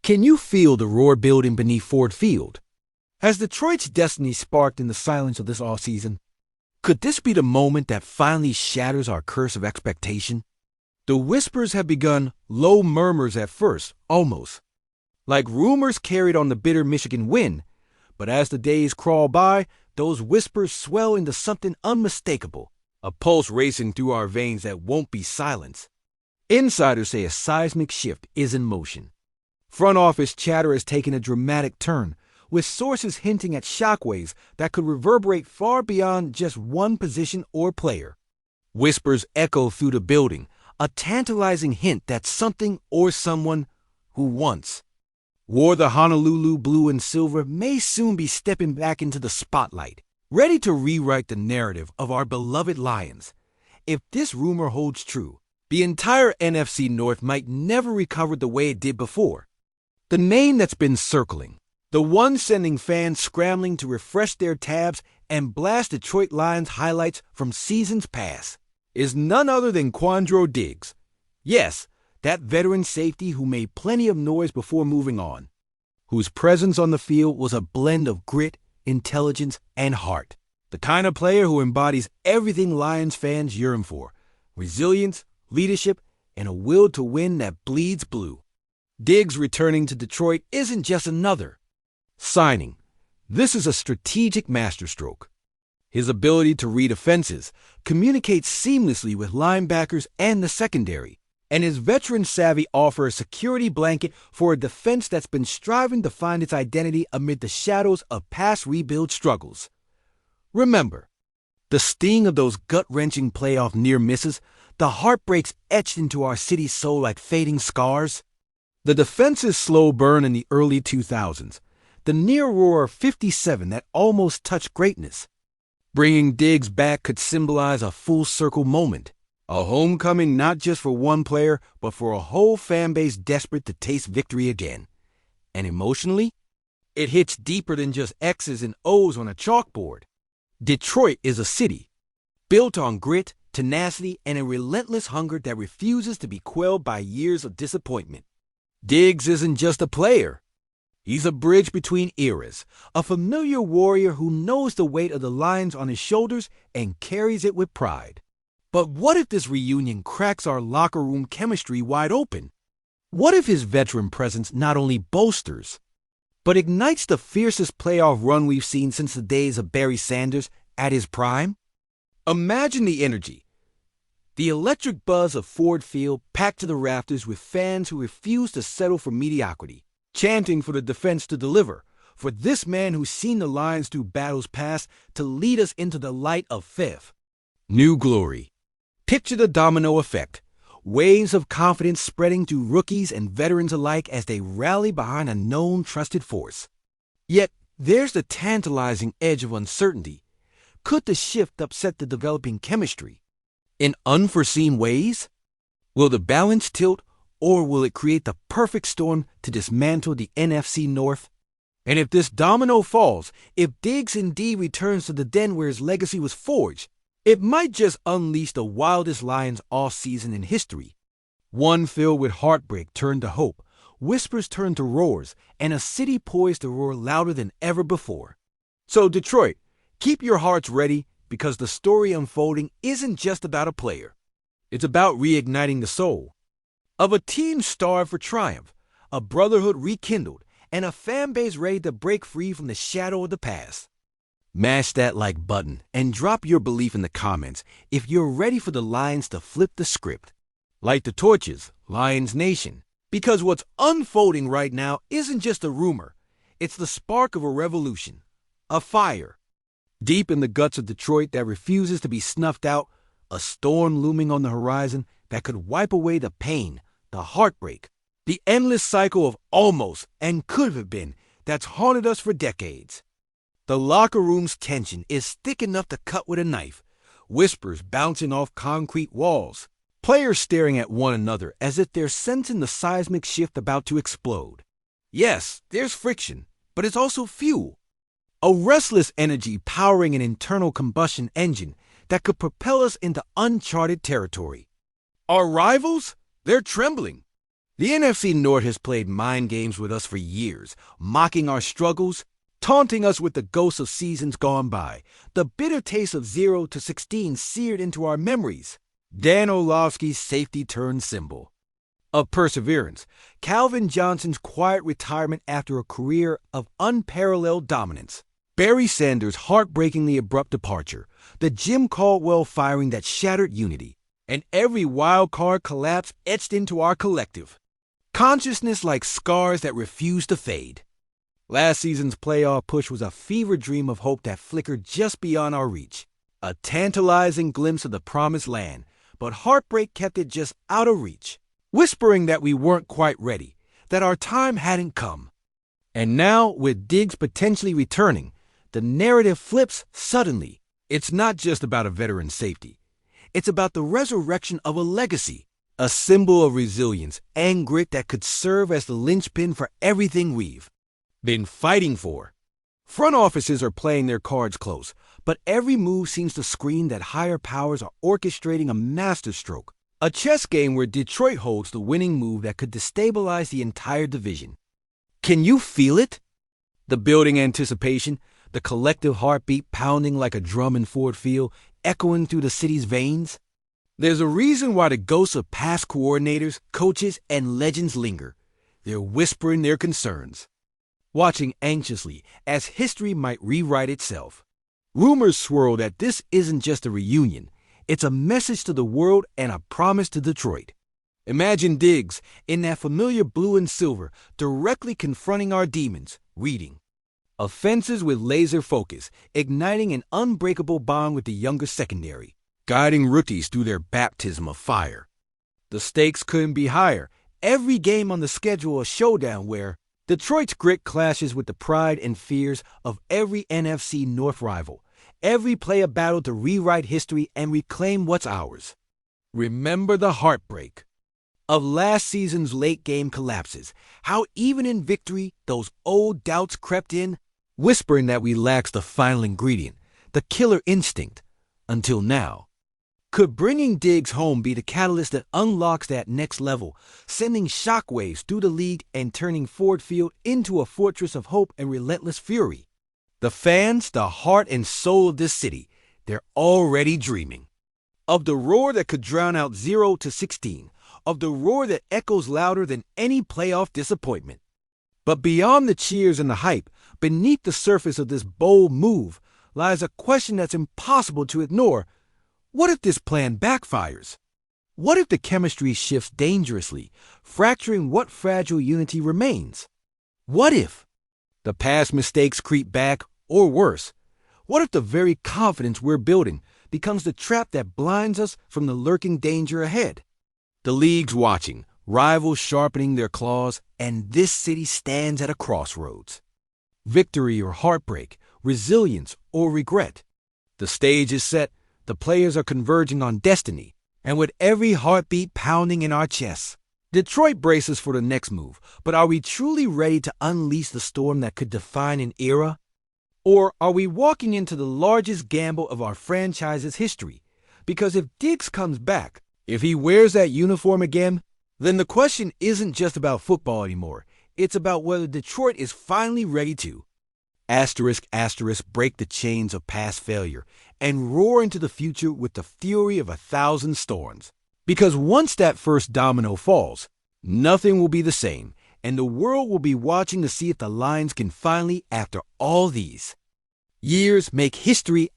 Can you feel the roar building beneath Ford Field? Has Detroit's destiny sparked in the silence of this offseason? Could this be the moment that finally shatters our curse of expectation? The whispers have begun, low murmurs at first, almost, like rumors carried on the bitter Michigan wind, but as the days crawl by, those whispers swell into something unmistakable, a pulse racing through our veins that won't be silenced. Insiders say a seismic shift is in motion. Front office chatter has taken a dramatic turn, with sources hinting at shockwaves that could reverberate far beyond just one position or player. Whispers echo through the building, a tantalizing hint that something or someone who once wore the Honolulu blue and silver may soon be stepping back into the spotlight, ready to rewrite the narrative of our beloved Lions. If this rumor holds true, the entire NFC North might never recover the way it did before. The name that's been circling, the one sending fans scrambling to refresh their tabs and blast Detroit Lions highlights from seasons past, is none other than Quandre Diggs. Yes, that veteran safety who made plenty of noise before moving on, whose presence on the field was a blend of grit, intelligence, and heart. The kind of player who embodies everything Lions fans yearn for: resilience, leadership, and a will to win that bleeds blue. Diggs returning to Detroit isn't just another signing. This is a strategic masterstroke. His ability to read offenses, communicate seamlessly with linebackers and the secondary, and his veteran savvy offer a security blanket for a defense that's been striving to find its identity amid the shadows of past rebuild struggles. Remember, the sting of those gut-wrenching playoff near misses, the heartbreaks etched into our city's soul like fading scars? The defense's slow burn in the early 2000s, the near roar of 57 that almost touched greatness. Bringing Diggs back could symbolize a full-circle moment, a homecoming not just for one player, but for a whole fan base desperate to taste victory again. And emotionally, it hits deeper than just X's and O's on a chalkboard. Detroit is a city built on grit, tenacity, and a relentless hunger that refuses to be quelled by years of disappointment. Diggs isn't just a player. He's a bridge between eras, a familiar warrior who knows the weight of the Lions on his shoulders and carries it with pride. But what if this reunion cracks our locker room chemistry wide open? What if his veteran presence not only bolsters, but ignites the fiercest playoff run we've seen since the days of Barry Sanders at his prime? Imagine the energy. The electric buzz of Ford Field packed to the rafters with fans who refuse to settle for mediocrity, chanting for the defense to deliver, for this man who's seen the Lions through battles past to lead us into the light of fifth. New glory. Picture the domino effect, waves of confidence spreading through rookies and veterans alike as they rally behind a known trusted force. Yet, there's the tantalizing edge of uncertainty. Could the shift upset the developing chemistry in unforeseen ways? Will the balance tilt, or will it create the perfect storm to dismantle the NFC North? And if this domino falls, if Diggs indeed returns to the den where his legacy was forged, it might just unleash the wildest Lions offseason in history. One filled with heartbreak turned to hope, whispers turned to roars, and a city poised to roar louder than ever before. So Detroit, keep your hearts ready, because the story unfolding isn't just about a player. It's about reigniting the soul of a team starved for triumph, a brotherhood rekindled, and a fan base ready to break free from the shadow of the past. Mash that like button and drop your belief in the comments if you're ready for the Lions to flip the script. Light the torches, Lions Nation, because what's unfolding right now isn't just a rumor. It's the spark of a revolution, a fire deep in the guts of Detroit that refuses to be snuffed out, a storm looming on the horizon that could wipe away the pain, the heartbreak, the endless cycle of almost and could have been that's haunted us for decades. The locker room's tension is thick enough to cut with a knife, whispers bouncing off concrete walls, players staring at one another as if they're sensing the seismic shift about to explode. Yes, there's friction, but it's also fuel. A restless energy powering an internal combustion engine that could propel us into uncharted territory. Our rivals? They're trembling. The NFC North has played mind games with us for years, mocking our struggles, taunting us with the ghosts of seasons gone by, the bitter taste of 0-16 seared into our memories. Dan Orlovsky's safety-turn symbol of perseverance, Calvin Johnson's quiet retirement after a career of unparalleled dominance, Barry Sanders' heartbreakingly abrupt departure, the Jim Caldwell firing that shattered unity, and every wild card collapse etched into our collective consciousness like scars that refuse to fade. Last season's playoff push was a fever dream of hope that flickered just beyond our reach, a tantalizing glimpse of the promised land, but heartbreak kept it just out of reach, whispering that we weren't quite ready, that our time hadn't come. And now, with Diggs potentially returning, the narrative flips suddenly. It's not just about a veteran's safety. It's about the resurrection of a legacy, a symbol of resilience and grit that could serve as the linchpin for everything we've been fighting for. Front offices are playing their cards close, but every move seems to scream that higher powers are orchestrating a masterstroke, a chess game where Detroit holds the winning move that could destabilize the entire division. Can you feel it? The building anticipation, the collective heartbeat pounding like a drum in Ford Field, echoing through the city's veins. There's a reason why the ghosts of past coordinators, coaches, and legends linger. They're whispering their concerns, watching anxiously as history might rewrite itself. Rumors swirl that this isn't just a reunion. It's a message to the world and a promise to Detroit. Imagine Diggs, in that familiar blue and silver, directly confronting our demons, reading offenses with laser focus, igniting an unbreakable bond with the younger secondary, guiding rookies through their baptism of fire. The stakes couldn't be higher. Every game on the schedule a showdown where Detroit's grit clashes with the pride and fears of every NFC North rival. Every play a battle to rewrite history and reclaim what's ours. Remember the heartbreak of last season's late-game collapses, how even in victory those old doubts crept in, whispering that we lacked the final ingredient, the killer instinct, until now. Could bringing Diggs home be the catalyst that unlocks that next level, sending shockwaves through the league and turning Ford Field into a fortress of hope and relentless fury? The fans, the heart and soul of this city, they're already dreaming of the roar that could drown out 0-16, of the roar that echoes louder than any playoff disappointment. But beyond the cheers and the hype, beneath the surface of this bold move, lies a question that's impossible to ignore. What if this plan backfires? What if the chemistry shifts dangerously, fracturing what fragile unity remains? What if the past mistakes creep back, or worse, what if the very confidence we're building becomes the trap that blinds us from the lurking danger ahead? The league's watching, rivals sharpening their claws, and this city stands at a crossroads. Victory or heartbreak, resilience or regret. The stage is set, the players are converging on destiny, and with every heartbeat pounding in our chests, Detroit braces for the next move. But are we truly ready to unleash the storm that could define an era? Or are we walking into the largest gamble of our franchise's history? Because if Diggs comes back, if he wears that uniform again, then the question isn't just about football anymore. It's about whether Detroit is finally ready to break the chains of past failure and roar into the future with the fury of 1,000 storms. Because once that first domino falls, nothing will be the same, and the world will be watching to see if the Lions can finally, after all these years, make history ***.